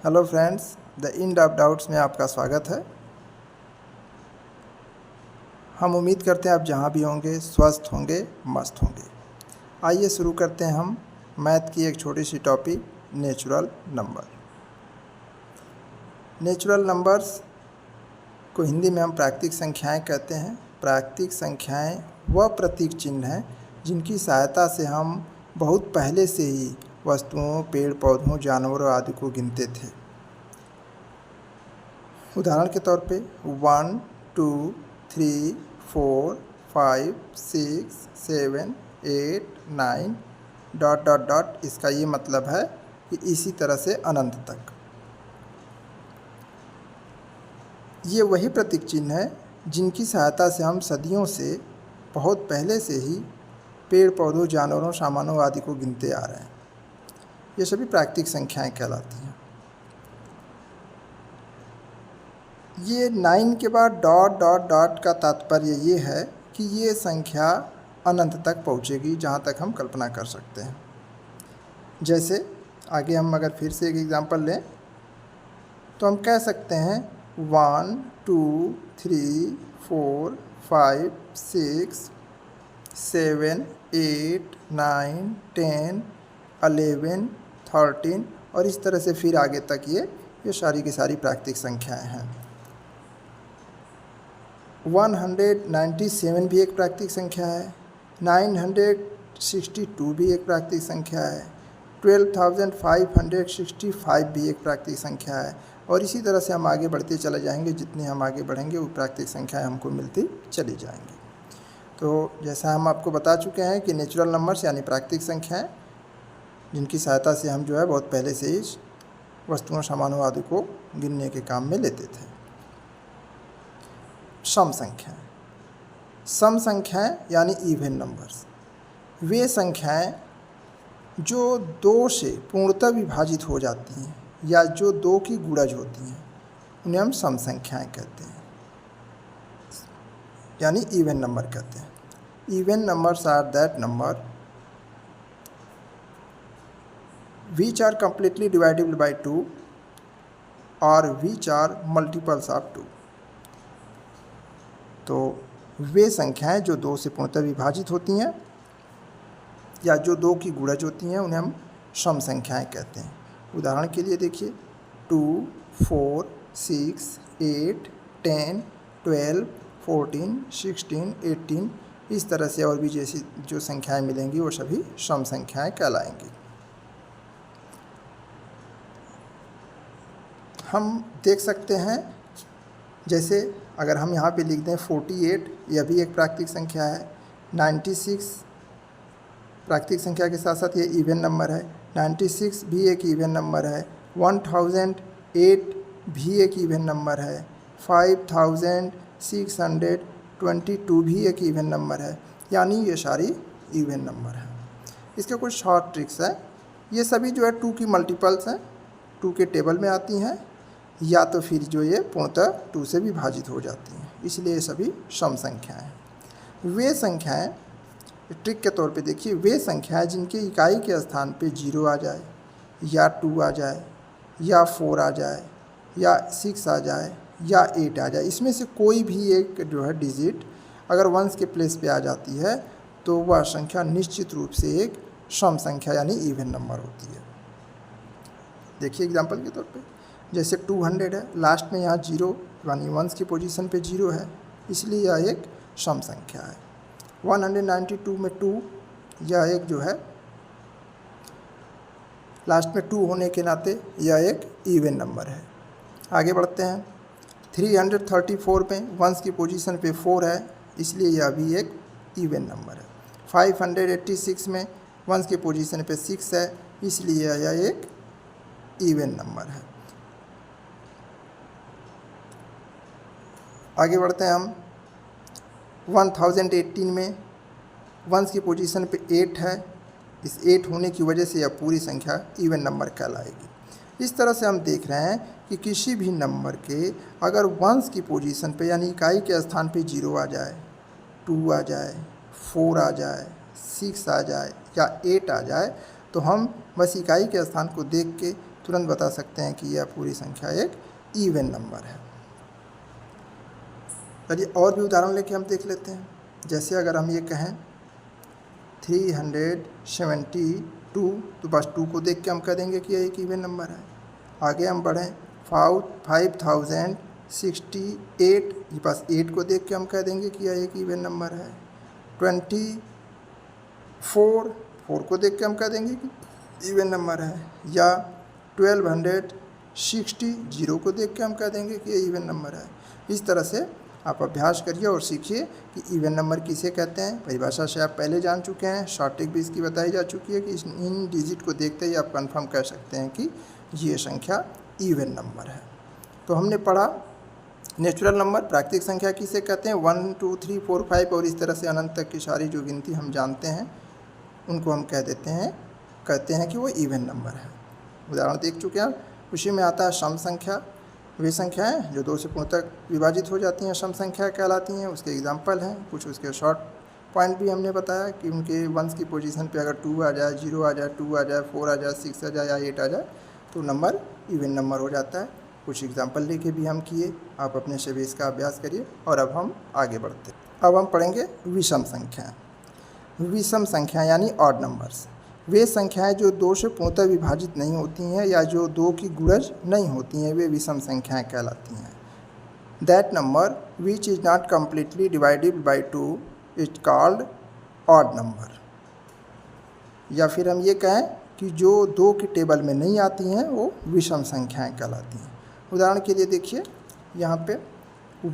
Hello friends, the end of doubts में आपका स्वागत है। हम उम्मीद करते हैं आप जहाँ भी होंगे स्वस्थ होंगे, मस्त होंगे। आइए शुरू करते हैं हम मैथ की एक छोटी सी topic, natural number. Natural numbers को हिंदी में हम प्राकृतिक संख्याएं कहते हैं। प्राकृतिक संख्याएं वह प्रतीक चिन्ह हैं जिनकी सहायता से हम बहुत पहले से ही वस्तुओं, पेड़ पौधों, जानवरों आदि को गिनते थे। उदाहरण के तौर पे 1, 2, 3, 4, 5, 6, 7, 8, 9 ... इसका ये मतलब है कि इसी तरह से अनंत तक। ये वही प्रतीक चिन्ह है जिनकी सहायता से हम सदियों से, बहुत पहले से ही पेड़ पौधों, जानवरों, सामानों आदि को गिनते आ रहे हैं। ये सभी प्राकृतिक संख्याएं कहलाती हैं। ये 9 के बाद ... का तात्पर्य ये है कि ये संख्या अनंत तक पहुँचेगी, जहाँ तक हम कल्पना कर सकते हैं। जैसे आगे हम अगर फिर से एक एग्जांपल लें तो हम कह सकते हैं 1, 2, 3, 4, 5, 6, 7, 8, 9, 10, 11, 13 और इस तरह से फिर आगे तक ये सारी की सारी प्राकृतिक संख्याएं हैं। 197 भी एक प्राकृतिक संख्या है। 962 भी एक प्राकृतिक संख्या है। 12,565 भी एक प्राकृतिक संख्या है। और इसी तरह से हम आगे बढ़ते चले जाएंगे। जितने हम आगे बढ़ेंगे वो प्राकृतिक संख्याएं हमको मिलती चली जाएंगी। तो जैसा हम आपको बता चुके हैं कि नेचुरल नंबर्स यानी प्राकृतिक संख्याएं जिनकी सहायता से हम जो है बहुत पहले से ही वस्तुओं, सामानों आदि को गिनने के काम में लेते थे। सम संख्याएं। सम संख्याएं यानी इवन नंबर्स वे संख्याएं जो 2 से पूर्णतः विभाजित हो जाती हैं या जो 2 की गुणज होती हैं, उन्हें हम सम संख्याएं कहते हैं, यानी इवन नंबर कहते हैं। Even numbers are that number which are completely divisible by 2 or which are multiples of 2। तो वे संख्याएं जो 2 से पूर्णतः विभाजित होती हैं या जो 2 की गुणज होती हैं, उन्हें हम सम संख्याएं कहते हैं। उदाहरण के लिए देखिए 2, 4, 6, 8, 10, 12, 14, 16, 18 इस तरह से और भी जैसी जो संख्याएं मिलेंगी वो सभी सम संख्याएं कहलाएंगी। हम देख सकते हैं, जैसे अगर हम यहाँ पे लिख दें 48, यह भी एक प्राकृतिक संख्या है। 96 प्राकृतिक संख्या के साथ साथ ये इवन नंबर है। 96 भी एक इवन नंबर है। 1008 भी एक इवन नंबर है। 5622 भी एक इवन नंबर है, यानी ये सारी इवन नंबर है। इसके कुछ शॉर्ट ट्रिक्स है। ये सभी जो है 2 की मल्टीपल्स हैं, 2 के टेबल में आती हैं, या तो फिर जो ये पूर्णतः 2 से विभाजित हो जाती हैं, इसलिए ये सभी सम संख्याएं हैं। वे संख्याएं, ट्रिक के तौर पे देखिए, वे संख्याएं जिनके इकाई के स्थान पे 0 आ जाए या 2 आ जाए या 4 आ जाए या 6 आ जाए या 8 आ जाए, इसमें से कोई भी एक जो है डिजिट अगर वंस के प्लेस पे आ जाती है तो वह संख्या निश्चित रूप से एक सम संख्या यानी इवन नंबर होती है। देखिए एग्जांपल के तौर पे जैसे 200 है, लास्ट में यहाँ 0 यानी वंस की पोजीशन पे 0 है, इसलिए यह एक सम संख्या है। 192 में 2, यह एक जो है लास्ट में 2 होने के नाते यह एक इवन नंबर है। आगे बढ़ते हैं। 334 में वंस की पोजीशन पे 4 है, इसलिए यह भी एक इवन नंबर है। 586 में वंस की पोजीशन पे 6 है, इसलिए यह एक इवन नंबर है। आगे बढ़ते हैं हम। 1018 में वंस की पोजीशन पे 8 है, इस 8 होने की वजह से यह पूरी संख्या इवन नंबर कहलाएगी। इस तरह से हम देख रहे हैं कि किसी भी नंबर के अगर वंस की पोजीशन पे यानी इकाई के स्थान पे 0 आ जाए, 2 आ जाए, 4 आ जाए, 6 आ जाए या 8 आ जाए, तो हम बस इकाई के स्थान को देख के तुरंत बता सकते हैं कि यह पूरी संख्या एक इवन नंबर है। चलिए और भी उदाहरण लेके हम देख लेते हैं। जैसे अगर हम ये कहें 372, तो बस 2 को देख के हम कह देंगे कि यह एक इवन नंबर है। आगे हम बढ़ें 5068, ये बस 8 को देख के हम कह देंगे कि यह एक इवन नंबर है। 24, 4 को देख के हम कह देंगे कि इवन नंबर है। या 1260, 0 को देख के हम कह देंगे कि ये इवन नंबर है। इस तरह से आप अभ्यास करिए और सीखिए कि इवन नंबर किसे कहते हैं। परिभाषा से आप पहले जान चुके हैं, शॉर्ट ट्रिक भी इसकी बताई जा चुकी है कि इन डिजिट को देखते ही आप कंफर्म कर सकते हैं कि ये संख्या इवन नंबर है। तो हमने पढ़ा नेचुरल नंबर, प्राकृतिक संख्या किसे कहते हैं, 1 2 3 4 5 और इस तरह से अनंत तक की सारी जो गिनती हम जानते हैं उनको हम कहते हैं कि वो इवन नंबर है। उदाहरण देख चुके हैं। उसी में आता है सम संख्या। वे संख्याएं जो 2 से पूर्णतः विभाजित हो जाती हैं सम संख्या कहलाती हैं। उसके एग्जाम्पल हैं, कुछ उसके शॉर्ट पॉइंट भी हमने बताया कि उनके वंस की पोजीशन पे अगर 2 आ जाए, 0 आ जाए, 2 आ जाए, 4 आ जाए, 6 आ जाए या 8 आ जाए तो नंबर इवन नंबर हो जाता है। कुछ एग्जाम्पल लेके भी हम किए, आप अपने से भी इसका अभ्यास करिए। और अब हम आगे बढ़ते हैं। अब हम पढ़ेंगे विषम संख्या। विषम संख्या यानी ऑड नंबर्स, वे संख्याएं जो 2 से पूर्णतः विभाजित नहीं होती हैं या जो 2 की गुणज नहीं होती हैं, वे विषम संख्याएं कहलाती हैं। That number which is not completely dividable by 2 is called odd number. या फिर हम ये कहें कि जो 2 की टेबल में नहीं आती हैं वो विषम संख्याएं कहलाती हैं। उदाहरण के लिए देखिए यहाँ पे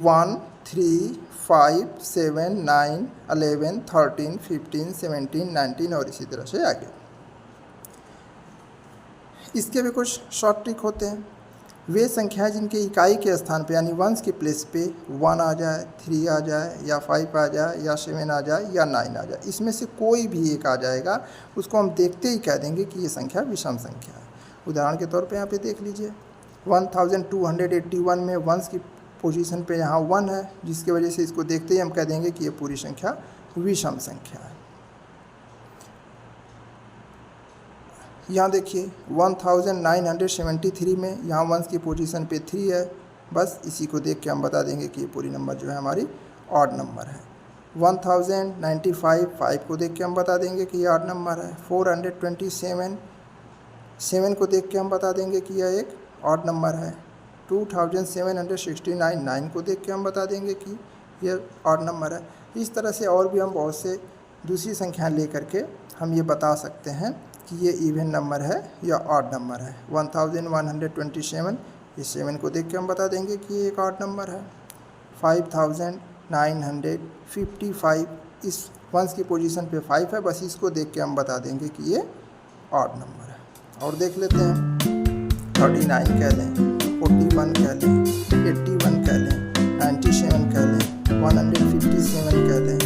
1 3 5 7 9 11 13 15 17 19 और इसी तरह से आगे। इसके भी कुछ शॉर्ट ट्रिक होते हैं। वे संख्याएं जिनके इकाई के स्थान पे यानी वंस के प्लेस पे 1 आ जाए, 3 आ जाए या 5 आ जाए या 7 आ जाए या 9 आ जाए, इसमें से कोई भी एक आ जाएगा, उसको हम देखते ही कह देंगे कि ये संख्या विषम संख्या है। उदाहरण के तौर पे यहाँ पे देख लीजिए 1281 में वंस की पोजीशन पे यहाँ 1 है, जिसकी वजह से इसको देखते ही हम कह देंगे कि ये पूरी संख्या विषम संख्या है। यहाँ देखिए 1973 में यहाँ वंस की पोजीशन पे 3 है, बस इसी को देख के हम बता देंगे कि ये पूरी नंबर जो है हमारी ऑड नंबर है। 1095 5 को देख के हम बता देंगे कि ये ऑड नंबर है। 427 7 को देख के हम बता देंगे कि यह एक ऑड नंबर है। 2769 9 को देख के हम बता देंगे कि यह ऑड नंबर है। इस तरह से और भी हम बहुत से दूसरी संख्याएं लेकर के हम ये बता सकते हैं कि ये इवन नंबर है या ऑड नंबर है। 1127 ये 7 को देख के हम बता देंगे कि ये एक ऑड नंबर है। 5955 इस वंस की पोजीशन पे 5 है, बस इसको देख के हम बता देंगे कि ये ऑड नंबर है। और देख लेते हैं 39 कह लें, 41 कह लें, 81 कह लें, 97 कह लें, 157 कह लें,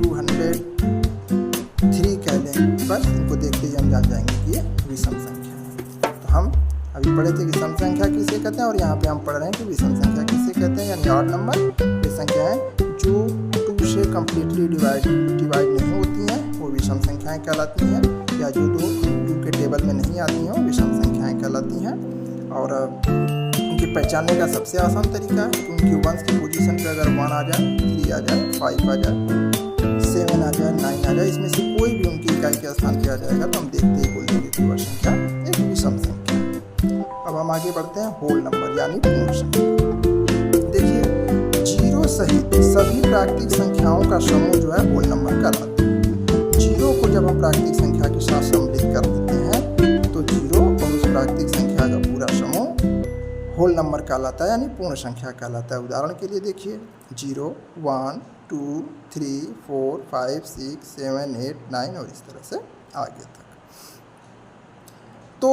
203 कह लें, बस इनको देखते ही हम जान जाएंगे कि ये विषम संख्या है। तो हम अभी पढ़े थे कि सम संख्या किसे कहते हैं और यहाँ पे हम पढ़ रहे हैं कि विषम संख्या किसे कहते हैं यानी ऑड नंबर। ये संख्याएं जो 2 से कम्प्लीटली डिवाइड नहीं होती हैं वो विषम संख्याएं कहलाती हैं, या जो 2 के टेबल में नहीं आती हैं वो विषम संख्याएं कहलाती हैं। और उनकी पहचानने का सबसे आसान तरीका है कि उनकी वंस की पोजीशन पे अगर 1 आ जाए, 3 आ जाए, 5 आ जाए, 7 आ जाए, 9 आ जाए, इसमें से कोई भी उनकी इकाई के स्थान पे आ जाएगा तो हम देखते ही बोल देंगे कि वह संख्या एक विषम संख्या है। अब हम आगे बढ़ते हैं होल नंबर यानी पूर्ण संख्या। देखिए 0 सहित सभी प्राकृतिक संख्याओं का समूह जो है होल नंबर कहलाता है। 0 को जब हम प्राकृतिक संख्या के साथ सम्मिलित कर देते हैं तो 0 और उस प्राकृतिक संख्या का पूरा समूह होल नंबर कहलाता है यानी पूर्ण संख्या कहलाता है। उदाहरण के लिए देखिए 0 1 2 3 4 5 6 7 8 9 और इस तरह से आगे तक। तो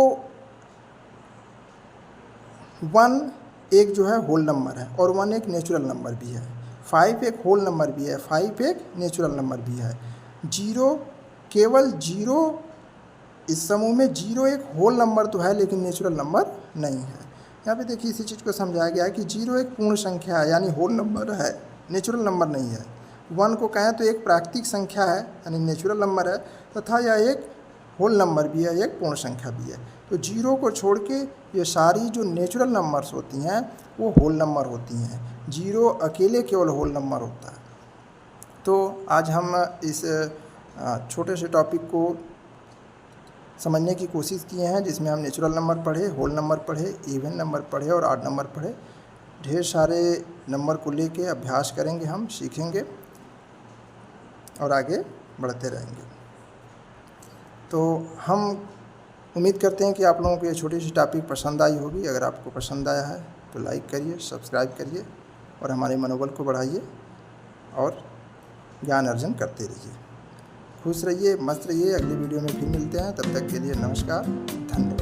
1 एक जो है होल नंबर है और 1 एक नेचुरल नंबर भी है। 5 एक होल नंबर भी है, 5 एक नेचुरल नंबर भी है। 0 केवल 0 इस समूह में 0 एक होल नंबर तो है लेकिन नेचुरल नंबर नहीं है। यहाँ पे देखिए इसी चीज़ को समझाया गया है कि 0 एक पूर्ण संख्या है यानी होल नंबर है, नेचुरल नंबर नहीं है। 1 को कहें तो एक प्राकृतिक संख्या है यानी नेचुरल नंबर है, तथा यह एक होल नंबर भी है, एक पूर्ण संख्या भी है। तो तो जीरो को छोड़ के ये सारी जो नेचुरल नंबर्स होती हैं वो होल नंबर होती हैं। जीरो अकेले केवल होल नंबर होता है। तो आज हम इस छोटे से टॉपिक को समझने की कोशिश किए हैं, जिसमें हम नेचुरल नंबर पढ़े, होल नंबर पढ़े, इवन नंबर पढ़े और ऑड नंबर पढ़े। ढेर सारे नंबर को लेके अभ्यास करेंगे, हम सीखेंगे और आगे बढ़ते रहेंगे। तो हम उम्मीद करते हैं कि आप लोगों को ये छोटी सी टॉपिक पसंद आई होगी। अगर आपको पसंद आया है तो लाइक करिए, सब्सक्राइब करिए और हमारे मनोबल को बढ़ाइए और ज्ञान अर्जन करते रहिए। खुश रहिए, मस्त रहिए। अगली वीडियो में फिर मिलते हैं, तब तक के लिए नमस्कार, धन्यवाद।